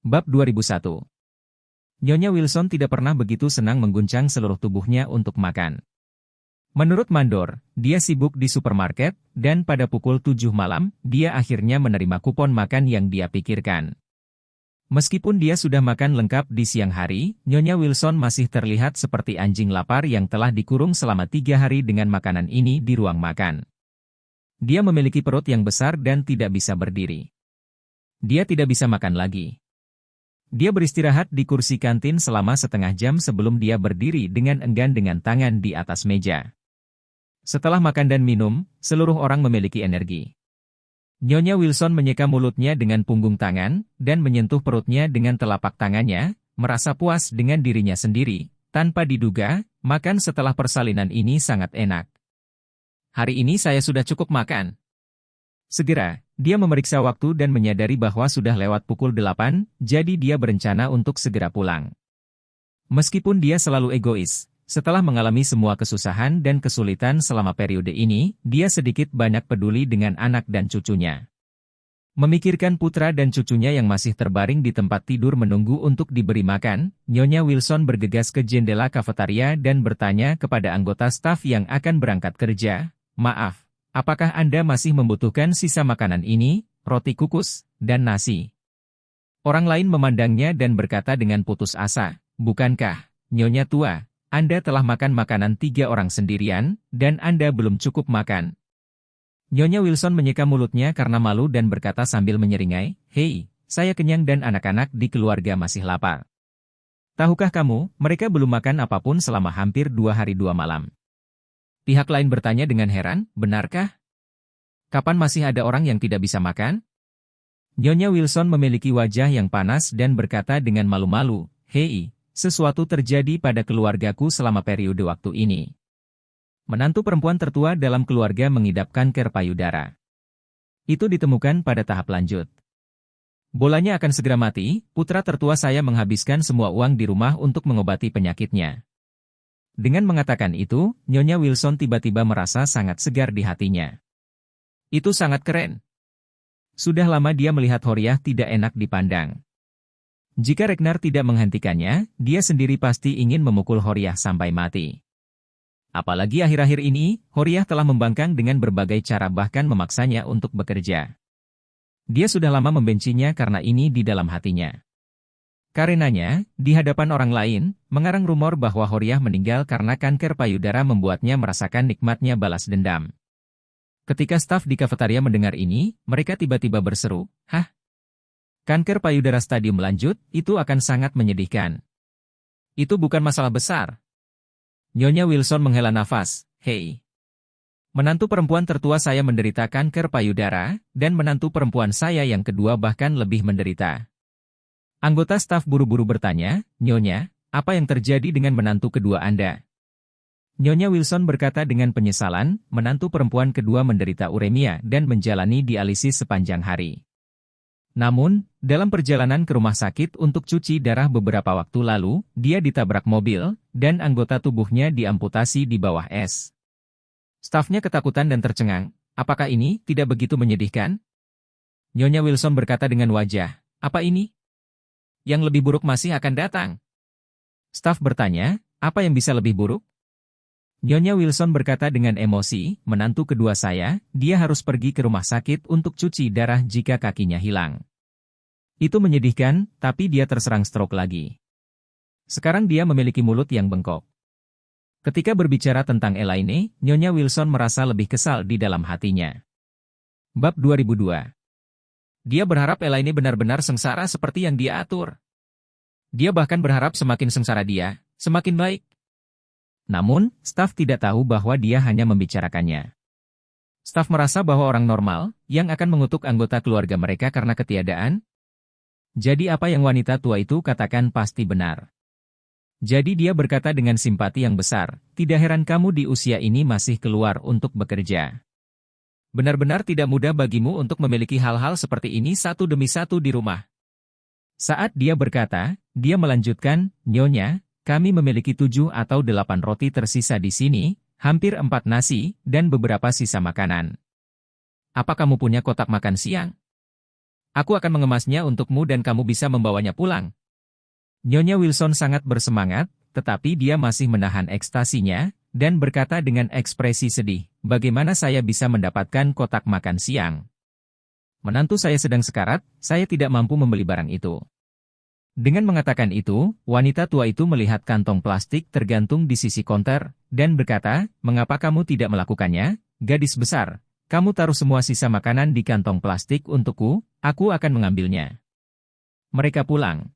Bab 2001. Nyonya Wilson tidak pernah begitu senang mengguncang seluruh tubuhnya untuk makan. Menurut Mandor, dia sibuk di supermarket, dan pada pukul 7 malam, dia akhirnya menerima kupon makan yang dia pikirkan. Meskipun dia sudah makan lengkap di siang hari, Nyonya Wilson masih terlihat seperti anjing lapar yang telah dikurung selama 3 hari dengan makanan ini di ruang makan. Dia memiliki perut yang besar dan tidak bisa berdiri. Dia tidak bisa makan lagi. Dia beristirahat di kursi kantin selama setengah jam sebelum dia berdiri dengan enggan dengan tangan di atas meja. Setelah makan dan minum, seluruh orang memiliki energi. Nyonya Wilson menyeka mulutnya dengan punggung tangan, dan menyentuh perutnya dengan telapak tangannya, merasa puas dengan dirinya sendiri. Tanpa diduga, makan setelah persalinan ini sangat enak. Hari ini saya sudah cukup makan. Segera, dia memeriksa waktu dan menyadari bahwa sudah lewat pukul 8, jadi dia berencana untuk segera pulang. Meskipun dia selalu egois, setelah mengalami semua kesusahan dan kesulitan selama periode ini, dia sedikit banyak peduli dengan anak dan cucunya. Memikirkan putra dan cucunya yang masih terbaring di tempat tidur menunggu untuk diberi makan, Nyonya Wilson bergegas ke jendela kafetaria dan bertanya kepada anggota staf yang akan berangkat kerja, "Maaf, apakah Anda masih membutuhkan sisa makanan ini, roti kukus, dan nasi?" Orang lain memandangnya dan berkata dengan putus asa, "Bukankah, Nyonya tua, Anda telah makan makanan 3 orang sendirian, dan Anda belum cukup makan?" Nyonya Wilson menyeka mulutnya karena malu dan berkata sambil menyeringai, "Hei, saya kenyang dan anak-anak di keluarga masih lapar. Tahukah kamu, mereka belum makan apapun selama hampir 2 hari 2 malam." Pihak lain bertanya dengan heran, "Benarkah? Kapan masih ada orang yang tidak bisa makan?" Nyonya Wilson memiliki wajah yang panas dan berkata dengan malu-malu, "Hei, sesuatu terjadi pada keluargaku selama periode waktu ini." Menantu perempuan tertua dalam keluarga mengidap kanker payudara. Itu ditemukan pada tahap lanjut. Bolanya akan segera mati, putra tertua saya menghabiskan semua uang di rumah untuk mengobati penyakitnya. Dengan mengatakan itu, Nyonya Wilson tiba-tiba merasa sangat segar di hatinya. Itu sangat keren. Sudah lama dia melihat Horiah tidak enak dipandang. Jika Ragnar tidak menghentikannya, dia sendiri pasti ingin memukul Horiah sampai mati. Apalagi akhir-akhir ini, Horiah telah membangkang dengan berbagai cara bahkan memaksanya untuk bekerja. Dia sudah lama membencinya karena ini di dalam hatinya. Karenanya, di hadapan orang lain, mengarang rumor bahwa Horiah meninggal karena kanker payudara membuatnya merasakan nikmatnya balas dendam. Ketika staf di kafetaria mendengar ini, mereka tiba-tiba berseru, "Hah? Kanker payudara stadium lanjut, itu akan sangat menyedihkan. Itu bukan masalah besar." Nyonya Wilson menghela nafas, "Hei. Menantu perempuan tertua saya menderita kanker payudara, dan menantu perempuan saya yang kedua bahkan lebih menderita." Anggota staf buru-buru bertanya, "Nyonya, apa yang terjadi dengan menantu kedua Anda?" Nyonya Wilson berkata dengan penyesalan, menantu perempuan kedua menderita uremia dan menjalani dialisis sepanjang hari. Namun, dalam perjalanan ke rumah sakit untuk cuci darah beberapa waktu lalu, dia ditabrak mobil, dan anggota tubuhnya diamputasi di bawah es. Stafnya ketakutan dan tercengang, "Apakah ini tidak begitu menyedihkan?" Nyonya Wilson berkata dengan wajah, "Apa ini? Yang lebih buruk masih akan datang." Staf bertanya, "Apa yang bisa lebih buruk?" Nyonya Wilson berkata dengan emosi, "Menantu kedua saya, dia harus pergi ke rumah sakit untuk cuci darah jika kakinya hilang. Itu menyedihkan, tapi dia terserang stroke lagi. Sekarang dia memiliki mulut yang bengkok." Ketika berbicara tentang Elaine, Nyonya Wilson merasa lebih kesal di dalam hatinya. Bab 2002. Dia berharap Elaine benar-benar sengsara seperti yang dia atur. Dia bahkan berharap semakin sengsara dia, semakin baik. Namun, staf tidak tahu bahwa dia hanya membicarakannya. Staf merasa bahwa orang normal, yang akan mengutuk anggota keluarga mereka karena ketiadaan. Jadi apa yang wanita tua itu katakan pasti benar. Jadi dia berkata dengan simpati yang besar, "Tidak heran kamu di usia ini masih keluar untuk bekerja. Benar-benar tidak mudah bagimu untuk memiliki hal-hal seperti ini satu demi satu di rumah." Saat dia berkata, dia melanjutkan, "Nyonya, kami memiliki 7 atau 8 roti tersisa di sini, hampir 4 nasi, dan beberapa sisa makanan. Apa kamu punya kotak makan siang?" Aku akan mengemasnya untukmu dan kamu bisa membawanya pulang. Nyonya Wilson sangat bersemangat, tetapi dia masih menahan ekstasinya, dan berkata dengan ekspresi sedih, bagaimana saya bisa mendapatkan kotak makan siang? Menantu saya sedang sekarat, saya tidak mampu membeli barang itu. Dengan mengatakan itu, wanita tua itu melihat kantong plastik tergantung di sisi konter, dan berkata, mengapa kamu tidak melakukannya, gadis besar? Kamu taruh semua sisa makanan di kantong plastik untukku, aku akan mengambilnya. Mereka pulang.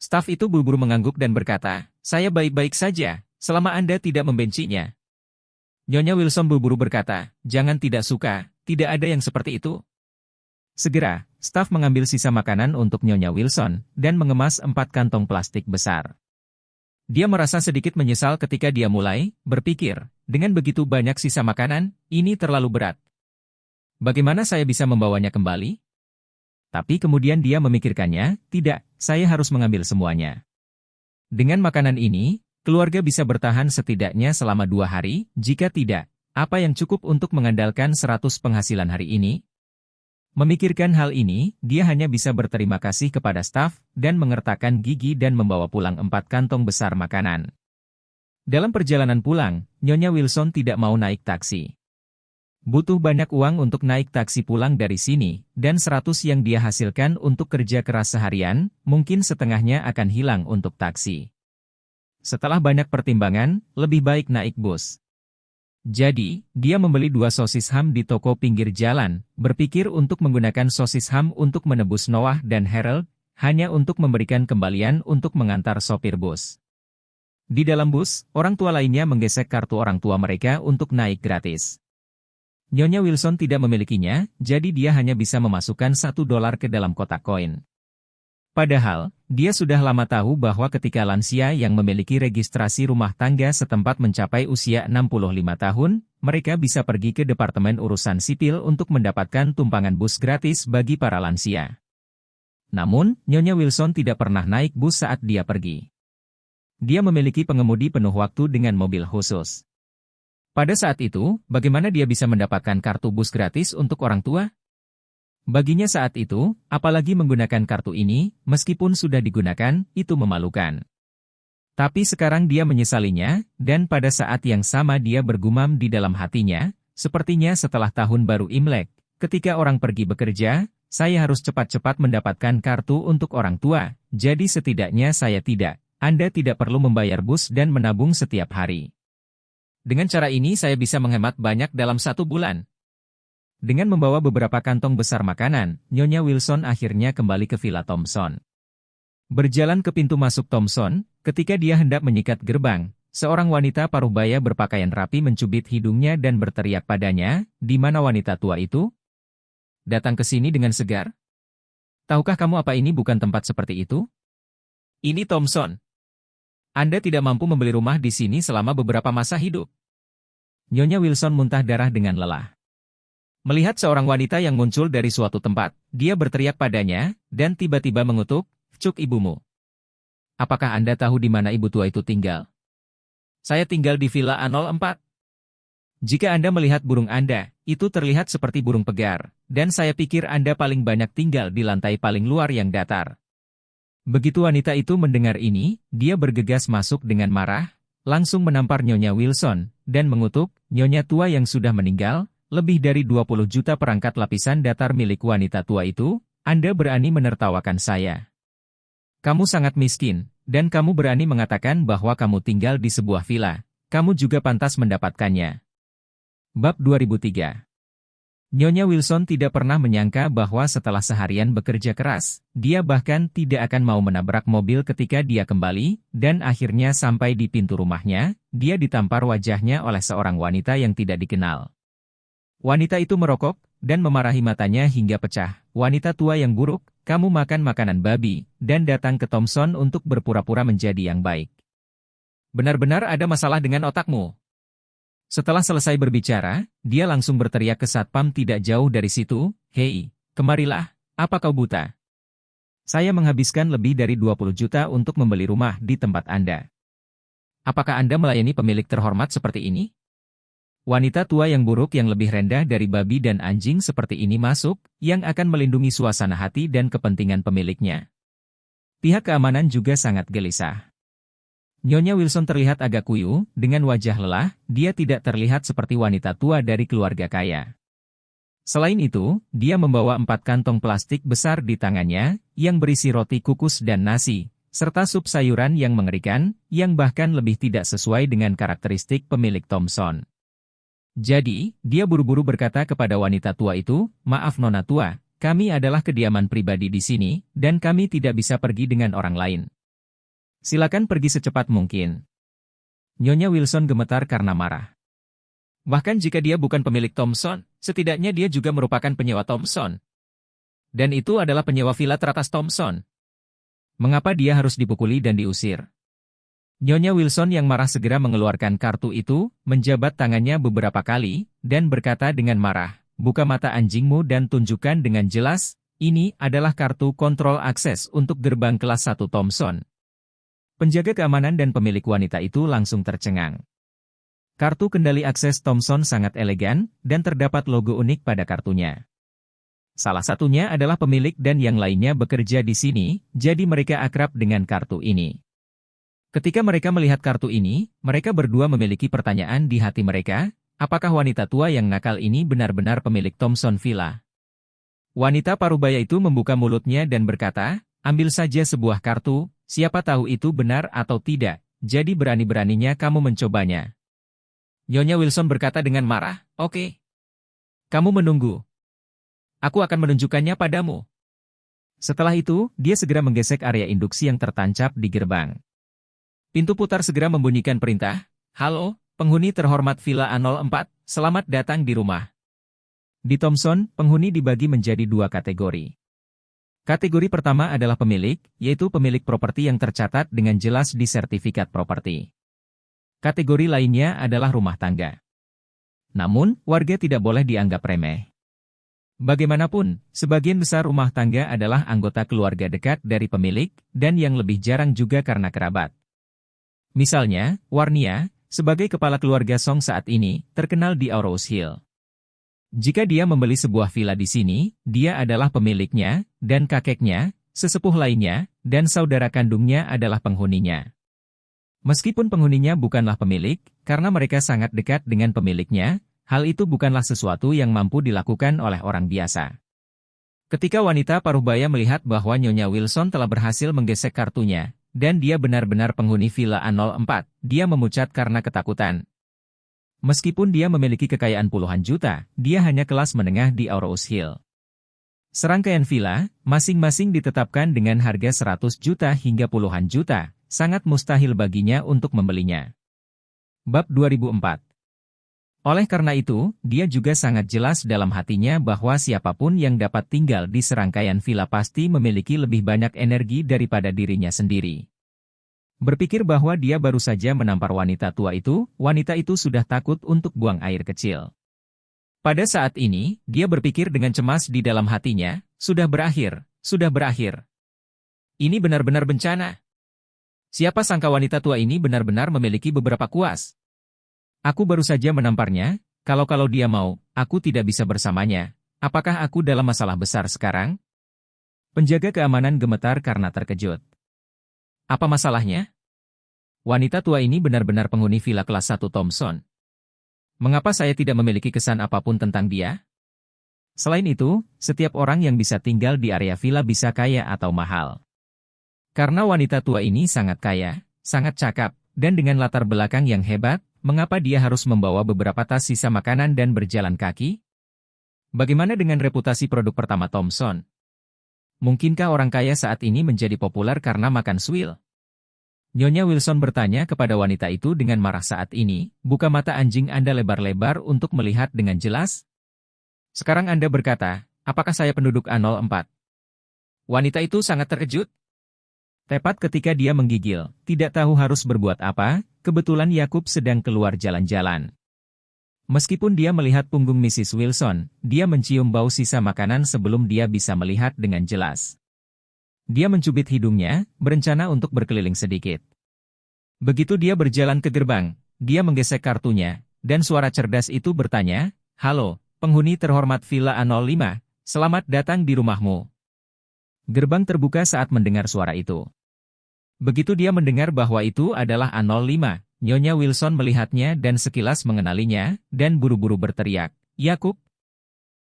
Staf itu buru-buru mengangguk dan berkata, saya baik-baik saja, selama Anda tidak membencinya. Nyonya Wilson buru-buru berkata, jangan tidak suka, tidak ada yang seperti itu. Segera, staf mengambil sisa makanan untuk Nyonya Wilson, dan mengemas 4 kantong plastik besar. Dia merasa sedikit menyesal ketika dia mulai berpikir, dengan begitu banyak sisa makanan, ini terlalu berat. Bagaimana saya bisa membawanya kembali? Tapi kemudian dia memikirkannya, tidak, saya harus mengambil semuanya. Dengan makanan ini, keluarga bisa bertahan setidaknya selama 2 hari, jika tidak, apa yang cukup untuk mengandalkan 100 penghasilan hari ini? Memikirkan hal ini, dia hanya bisa berterima kasih kepada staf, dan mengertakkan gigi dan membawa pulang 4 kantong besar makanan. Dalam perjalanan pulang, Nyonya Wilson tidak mau naik taksi. Butuh banyak uang untuk naik taksi pulang dari sini, dan 100 yang dia hasilkan untuk kerja keras seharian, mungkin setengahnya akan hilang untuk taksi. Setelah banyak pertimbangan, lebih baik naik bus. Jadi, dia membeli 2 sosis ham di toko pinggir jalan, berpikir untuk menggunakan sosis ham untuk menebus Noah dan Harold, hanya untuk memberikan kembalian untuk mengantar sopir bus. Di dalam bus, orang tua lainnya menggesek kartu orang tua mereka untuk naik gratis. Nyonya Wilson tidak memilikinya, jadi dia hanya bisa memasukkan $1 ke dalam kotak koin. Padahal, dia sudah lama tahu bahwa ketika lansia yang memiliki registrasi rumah tangga setempat mencapai usia 65 tahun, mereka bisa pergi ke Departemen Urusan Sipil untuk mendapatkan tumpangan bus gratis bagi para lansia. Namun, Nyonya Wilson tidak pernah naik bus saat dia pergi. Dia memiliki pengemudi penuh waktu dengan mobil khusus. Pada saat itu, bagaimana dia bisa mendapatkan kartu bus gratis untuk orang tua? Baginya saat itu, apalagi menggunakan kartu ini, meskipun sudah digunakan, itu memalukan. Tapi sekarang dia menyesalinya, dan pada saat yang sama dia bergumam di dalam hatinya, sepertinya setelah tahun baru Imlek, ketika orang pergi bekerja, saya harus cepat-cepat mendapatkan kartu untuk orang tua, jadi setidaknya saya tidak. Anda tidak perlu membayar bus dan menabung setiap hari. Dengan cara ini saya bisa menghemat banyak dalam 1 bulan. Dengan membawa beberapa kantong besar makanan, Nyonya Wilson akhirnya kembali ke Villa Thompson. Berjalan ke pintu masuk Thompson, ketika dia hendak menyikat gerbang, seorang wanita parubaya berpakaian rapi mencubit hidungnya dan berteriak padanya, di mana wanita tua itu? Datang ke sini dengan segar? Tahukah kamu apa ini bukan tempat seperti itu? Ini Thompson. Anda tidak mampu membeli rumah di sini selama beberapa masa hidup. Nyonya Wilson muntah darah dengan lelah. Melihat seorang wanita yang muncul dari suatu tempat, dia berteriak padanya, dan tiba-tiba mengutuk, "Cuk ibumu. Apakah Anda tahu di mana ibu tua itu tinggal? Saya tinggal di Villa A04. Jika Anda melihat burung Anda, itu terlihat seperti burung pegar, dan saya pikir Anda paling banyak tinggal di lantai paling luar yang datar." Begitu wanita itu mendengar ini, dia bergegas masuk dengan marah, langsung menampar Nyonya Wilson, dan mengutuk, "Nyonya tua yang sudah meninggal, lebih dari 20 juta perangkat lapisan datar milik wanita tua itu, Anda berani menertawakan saya. Kamu sangat miskin, dan kamu berani mengatakan bahwa kamu tinggal di sebuah villa, kamu juga pantas mendapatkannya." Bab 2003. Nyonya Wilson tidak pernah menyangka bahwa setelah seharian bekerja keras, dia bahkan tidak akan mau menabrak mobil ketika dia kembali, dan akhirnya sampai di pintu rumahnya, dia ditampar wajahnya oleh seorang wanita yang tidak dikenal. Wanita itu merokok, dan memarahi matanya hingga pecah. "Wanita tua yang buruk, kamu makan makanan babi, dan datang ke Thompson untuk berpura-pura menjadi yang baik. Benar-benar ada masalah dengan otakmu." Setelah selesai berbicara, dia langsung berteriak ke satpam tidak jauh dari situ, "Hei, kemarilah, apa kau buta? Saya menghabiskan lebih dari 20 juta untuk membeli rumah di tempat Anda. Apakah Anda melayani pemilik terhormat seperti ini? Wanita tua yang buruk yang lebih rendah dari babi dan anjing seperti ini masuk, yang akan melindungi suasana hati dan kepentingan pemiliknya. Pihak keamanan juga sangat gelisah. Nyonya Wilson terlihat agak kuyu, dengan wajah lelah, dia tidak terlihat seperti wanita tua dari keluarga kaya. Selain itu, dia membawa 4 kantong plastik besar di tangannya, yang berisi roti kukus dan nasi, serta sup sayuran yang mengerikan, yang bahkan lebih tidak sesuai dengan karakteristik pemilik Thompson. Jadi, dia buru-buru berkata kepada wanita tua itu, "Maaf Nona tua, kami adalah kediaman pribadi di sini, dan kami tidak bisa pergi dengan orang lain. Silakan pergi secepat mungkin." Nyonya Wilson gemetar karena marah. Bahkan jika dia bukan pemilik Thompson, setidaknya dia juga merupakan penyewa Thompson. Dan itu adalah penyewa villa teratas Thompson. Mengapa dia harus dipukuli dan diusir? Nyonya Wilson yang marah segera mengeluarkan kartu itu, menjabat tangannya beberapa kali, dan berkata dengan marah, "Buka mata anjingmu dan tunjukkan dengan jelas, ini adalah kartu kontrol akses untuk gerbang kelas 1 Thompson." Penjaga keamanan dan pemilik wanita itu langsung tercengang. Kartu kendali akses Thompson sangat elegan, dan terdapat logo unik pada kartunya. Salah satunya adalah pemilik dan yang lainnya bekerja di sini, jadi mereka akrab dengan kartu ini. Ketika mereka melihat kartu ini, mereka berdua memiliki pertanyaan di hati mereka, apakah wanita tua yang nakal ini benar-benar pemilik Thompson Villa? Wanita parubaya itu membuka mulutnya dan berkata, "Ambil saja sebuah kartu, siapa tahu itu benar atau tidak, jadi berani-beraninya kamu mencobanya." Nyonya Wilson berkata dengan marah, "Oke. Kamu menunggu. Aku akan menunjukkannya padamu." Setelah itu, dia segera menggesek area induksi yang tertancap di gerbang. Pintu putar segera membunyikan perintah, "Halo, penghuni terhormat Villa A04, selamat datang di rumah." Di Thompson, penghuni dibagi menjadi 2 kategori. Kategori pertama adalah pemilik, yaitu pemilik properti yang tercatat dengan jelas di sertifikat properti. Kategori lainnya adalah rumah tangga. Namun, warga tidak boleh dianggap remeh. Bagaimanapun, sebagian besar rumah tangga adalah anggota keluarga dekat dari pemilik, dan yang lebih jarang juga karena kerabat. Misalnya, Warnia, sebagai kepala keluarga Song saat ini, terkenal di Aurous Hill. Jika dia membeli sebuah villa di sini, dia adalah pemiliknya, dan kakeknya, sesepuh lainnya, dan saudara kandungnya adalah penghuninya. Meskipun penghuninya bukanlah pemilik, karena mereka sangat dekat dengan pemiliknya, hal itu bukanlah sesuatu yang mampu dilakukan oleh orang biasa. Ketika wanita parubaya melihat bahwa Nyonya Wilson telah berhasil menggesek kartunya, dan dia benar-benar penghuni Villa A04, dia memucat karena ketakutan. Meskipun dia memiliki kekayaan puluhan juta, dia hanya kelas menengah di Aurous Hill. Serangkaian villa, masing-masing ditetapkan dengan harga 100 juta hingga puluhan juta, sangat mustahil baginya untuk membelinya. Bab 2004. Oleh karena itu, dia juga sangat jelas dalam hatinya bahwa siapapun yang dapat tinggal di serangkaian villa pasti memiliki lebih banyak energi daripada dirinya sendiri. Berpikir bahwa dia baru saja menampar wanita tua itu, wanita itu sudah takut untuk buang air kecil. Pada saat ini, dia berpikir dengan cemas di dalam hatinya, sudah berakhir, sudah berakhir. Ini benar-benar bencana. Siapa sangka wanita tua ini benar-benar memiliki beberapa kuas. Aku baru saja menamparnya, kalau dia mau, aku tidak bisa bersamanya. Apakah aku dalam masalah besar sekarang? Penjaga keamanan gemetar karena terkejut. Apa masalahnya? Wanita tua ini benar-benar penghuni villa kelas 1 Thompson. Mengapa saya tidak memiliki kesan apapun tentang dia? Selain itu, setiap orang yang bisa tinggal di area villa bisa kaya atau mahal. Karena wanita tua ini sangat kaya, sangat cakap, dan dengan latar belakang yang hebat, mengapa dia harus membawa beberapa tas sisa makanan dan berjalan kaki? Bagaimana dengan reputasi produk pertama Thompson? Mungkinkah orang kaya saat ini menjadi populer karena makan swill? Nyonya Wilson bertanya kepada wanita itu dengan marah saat ini, buka mata anjing Anda lebar-lebar untuk melihat dengan jelas? Sekarang Anda berkata, apakah saya penduduk A04? Wanita itu sangat terkejut. Tepat ketika dia menggigil, tidak tahu harus berbuat apa, kebetulan Yakub sedang keluar jalan-jalan. Meskipun dia melihat punggung Mrs. Wilson, dia mencium bau sisa makanan sebelum dia bisa melihat dengan jelas. Dia mencubit hidungnya, berencana untuk berkeliling sedikit. Begitu dia berjalan ke gerbang, dia menggesek kartunya, dan suara cerdas itu bertanya, "Halo, penghuni terhormat Villa A05, selamat datang di rumahmu." Gerbang terbuka saat mendengar suara itu. Begitu dia mendengar bahwa itu adalah A05, Nyonya Wilson melihatnya dan sekilas mengenalinya, dan buru-buru berteriak, "Yakub!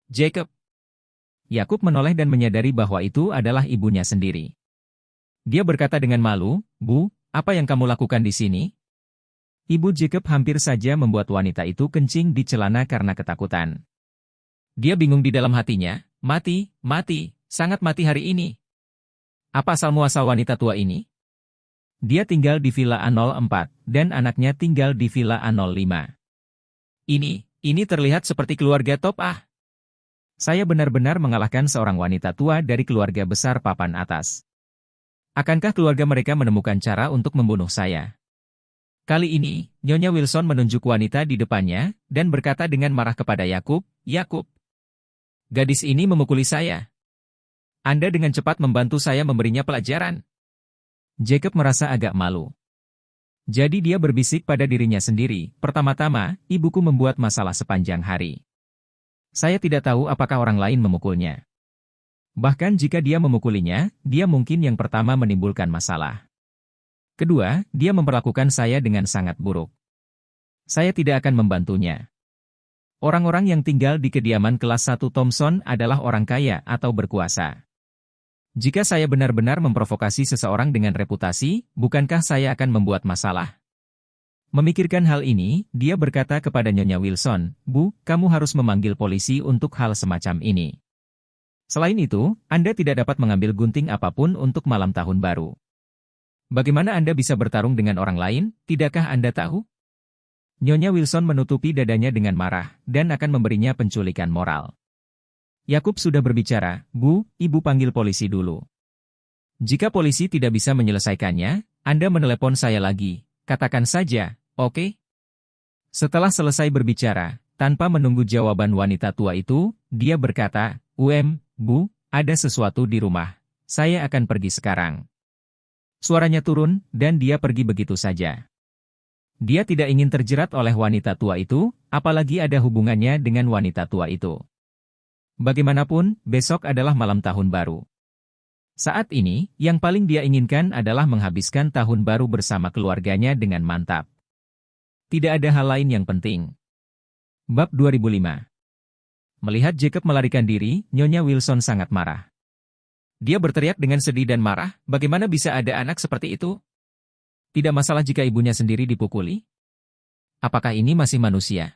Jacob!" Yakub menoleh dan menyadari bahwa itu adalah ibunya sendiri. Dia berkata dengan malu, "Bu, apa yang kamu lakukan di sini?" Ibu Jacob hampir saja membuat wanita itu kencing di celana karena ketakutan. Dia bingung di dalam hatinya, mati, sangat mati hari ini. Apa asal-muasal wanita tua ini? Dia tinggal di Villa A04, dan anaknya tinggal di Villa A05. Ini terlihat seperti keluarga top ah. Saya benar-benar mengalahkan seorang wanita tua dari keluarga besar papan atas. Akankah keluarga mereka menemukan cara untuk membunuh saya? Kali ini, Nyonya Wilson menunjuk wanita di depannya, dan berkata dengan marah kepada Yakub, "Yakub, gadis ini memukuli saya. Anda dengan cepat membantu saya memberinya pelajaran." Jacob merasa agak malu. Jadi dia berbisik pada dirinya sendiri, "Pertama-tama, ibuku membuat masalah sepanjang hari. Saya tidak tahu apakah orang lain memukulnya. Bahkan jika dia memukulinya, dia mungkin yang pertama menimbulkan masalah. Kedua, dia memperlakukan saya dengan sangat buruk. Saya tidak akan membantunya. Orang-orang yang tinggal di kediaman kelas 1 Thompson adalah orang kaya atau berkuasa. Jika saya benar-benar memprovokasi seseorang dengan reputasi, bukankah saya akan membuat masalah?" Memikirkan hal ini, dia berkata kepada Nyonya Wilson, "Bu, kamu harus memanggil polisi untuk hal semacam ini. Selain itu, Anda tidak dapat mengambil gunting apapun untuk malam tahun baru. Bagaimana Anda bisa bertarung dengan orang lain, tidakkah Anda tahu?" Nyonya Wilson menutupi dadanya dengan marah, dan akan memberinya penculikan moral. Yakub sudah berbicara, "Bu, Ibu panggil polisi dulu. Jika polisi tidak bisa menyelesaikannya, Anda menelepon saya lagi, katakan saja, oke?" Setelah selesai berbicara, tanpa menunggu jawaban wanita tua itu, dia berkata, Bu, ada sesuatu di rumah. Saya akan pergi sekarang." Suaranya turun, dan dia pergi begitu saja. Dia tidak ingin terjerat oleh wanita tua itu, apalagi ada hubungannya dengan wanita tua itu. Bagaimanapun, besok adalah malam tahun baru. Saat ini, yang paling dia inginkan adalah menghabiskan tahun baru bersama keluarganya dengan mantap. Tidak ada hal lain yang penting. Bab 2005. Melihat Jacob melarikan diri, Nyonya Wilson sangat marah. Dia berteriak dengan sedih dan marah, bagaimana bisa ada anak seperti itu? Tidak masalah jika ibunya sendiri dipukuli? Apakah ini masih manusia?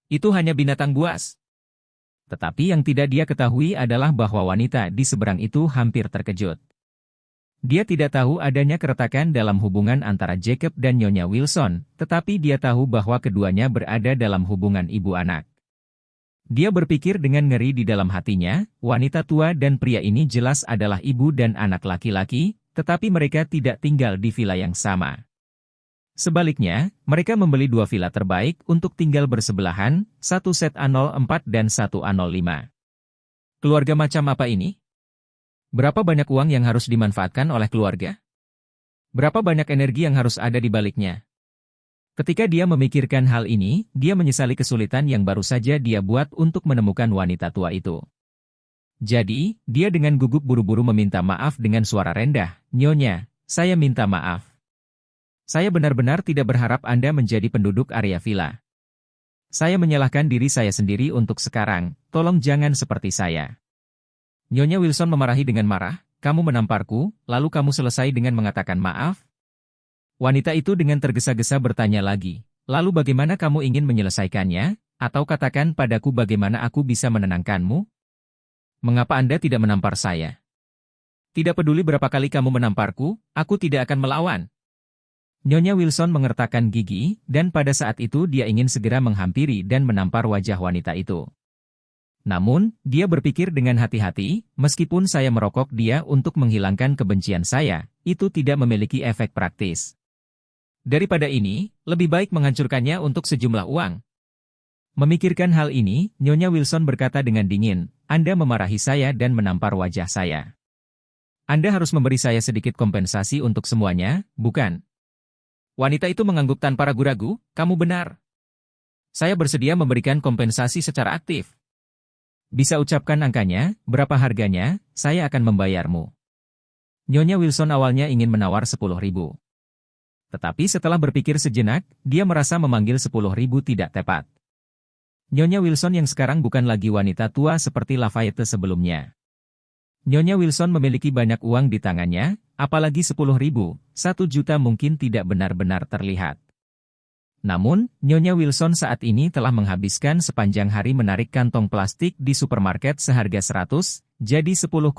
Itu hanya binatang buas. Tetapi yang tidak dia ketahui adalah bahwa wanita di seberang itu hampir terkejut. Dia tidak tahu adanya keretakan dalam hubungan antara Jacob dan Nyonya Wilson, tetapi dia tahu bahwa keduanya berada dalam hubungan ibu anak. Dia berpikir dengan ngeri di dalam hatinya, wanita tua dan pria ini jelas adalah ibu dan anak laki-laki, tetapi mereka tidak tinggal di villa yang sama. Sebaliknya, mereka membeli 2 villa terbaik untuk tinggal bersebelahan, satu set A04 dan satu A05. Keluarga macam apa ini? Berapa banyak uang yang harus dimanfaatkan oleh keluarga? Berapa banyak energi yang harus ada di baliknya? Ketika dia memikirkan hal ini, dia menyesali kesulitan yang baru saja dia buat untuk menemukan wanita tua itu. Jadi, dia dengan gugup buru-buru meminta maaf dengan suara rendah, "Nyonya, saya minta maaf. Saya benar-benar tidak berharap Anda menjadi penduduk area villa. Saya menyalahkan diri saya sendiri untuk sekarang, tolong jangan seperti saya." Nyonya Wilson memarahi dengan marah, "Kamu menamparku, lalu kamu selesai dengan mengatakan maaf?" Wanita itu dengan tergesa-gesa bertanya lagi, "Lalu bagaimana kamu ingin menyelesaikannya? Atau katakan padaku bagaimana aku bisa menenangkanmu? Mengapa Anda tidak menampar saya? Tidak peduli berapa kali kamu menamparku, aku tidak akan melawan." Nyonya Wilson mengertakkan gigi, dan pada saat itu dia ingin segera menghampiri dan menampar wajah wanita itu. Namun, dia berpikir dengan hati-hati, meskipun saya merokok dia untuk menghilangkan kebencian saya, itu tidak memiliki efek praktis. Daripada ini, lebih baik menghancurkannya untuk sejumlah uang. Memikirkan hal ini, Nyonya Wilson berkata dengan dingin, "Anda memarahi saya dan menampar wajah saya. Anda harus memberi saya sedikit kompensasi untuk semuanya, bukan?" Wanita itu mengangguk tanpa ragu-ragu, "Kamu benar. Saya bersedia memberikan kompensasi secara aktif. Bisa ucapkan angkanya, berapa harganya, saya akan membayarmu. Nyonya Wilson awalnya ingin menawar 10.000. Tetapi setelah berpikir sejenak, dia merasa memanggil 10.000 tidak tepat. Nyonya Wilson yang sekarang bukan lagi wanita tua seperti Lafayette sebelumnya. Nyonya Wilson memiliki banyak uang di tangannya, apalagi 10.000, 1 juta mungkin tidak benar-benar terlihat. Namun, Nyonya Wilson saat ini telah menghabiskan sepanjang hari menarik kantong plastik di supermarket seharga 100, jadi 10,000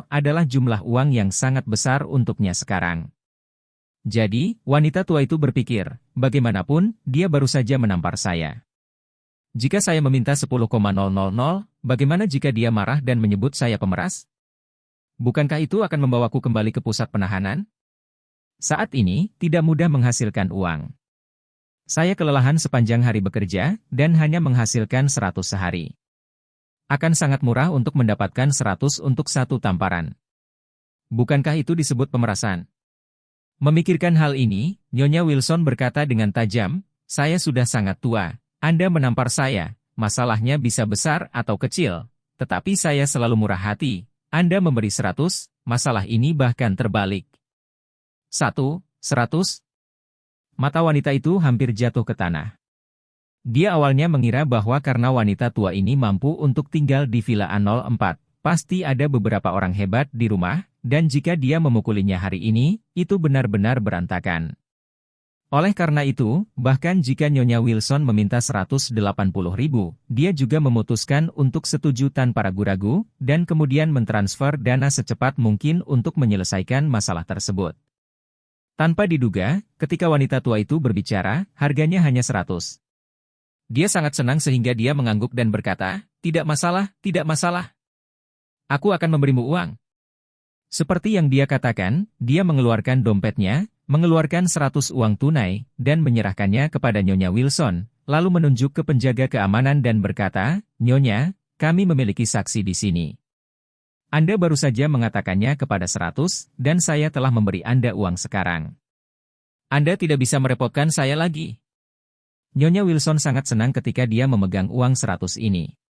adalah jumlah uang yang sangat besar untuknya sekarang. Jadi, wanita tua itu berpikir, bagaimanapun, dia baru saja menampar saya. Jika saya meminta 10,000, bagaimana jika dia marah dan menyebut saya pemeras? Bukankah itu akan membawaku kembali ke pusat penahanan? Saat ini, tidak mudah menghasilkan uang. Saya kelelahan sepanjang hari bekerja, dan hanya menghasilkan 100 sehari. Akan sangat murah untuk mendapatkan 100 untuk 1 tamparan. Bukankah itu disebut pemerasan? Memikirkan hal ini, Nyonya Wilson berkata dengan tajam, saya sudah sangat tua, Anda menampar saya, masalahnya bisa besar atau kecil, tetapi saya selalu murah hati, Anda memberi 100, masalah ini bahkan terbalik. 100. Mata wanita itu hampir jatuh ke tanah. Dia awalnya mengira bahwa karena wanita tua ini mampu untuk tinggal di Villa A04, pasti ada beberapa orang hebat di rumah, dan jika dia memukulinya hari ini, itu benar-benar berantakan. Oleh karena itu, bahkan jika Nyonya Wilson meminta 180.000, dia juga memutuskan untuk setuju tanpa ragu-ragu, dan kemudian mentransfer dana secepat mungkin untuk menyelesaikan masalah tersebut. Tanpa diduga, ketika wanita tua itu berbicara, harganya hanya 100. Dia sangat senang sehingga dia mengangguk dan berkata, tidak masalah, tidak masalah. Aku akan memberimu uang. Seperti yang dia katakan, dia mengeluarkan dompetnya, mengeluarkan 100 uang tunai, dan menyerahkannya kepada Nyonya Wilson, lalu menunjuk ke penjaga keamanan dan berkata, Nyonya, kami memiliki saksi di sini. Anda baru saja mengatakannya kepada 100, dan saya telah memberi Anda uang sekarang. Anda tidak bisa merepotkan saya lagi. Nyonya Wilson sangat senang ketika dia memegang uang 100 ini.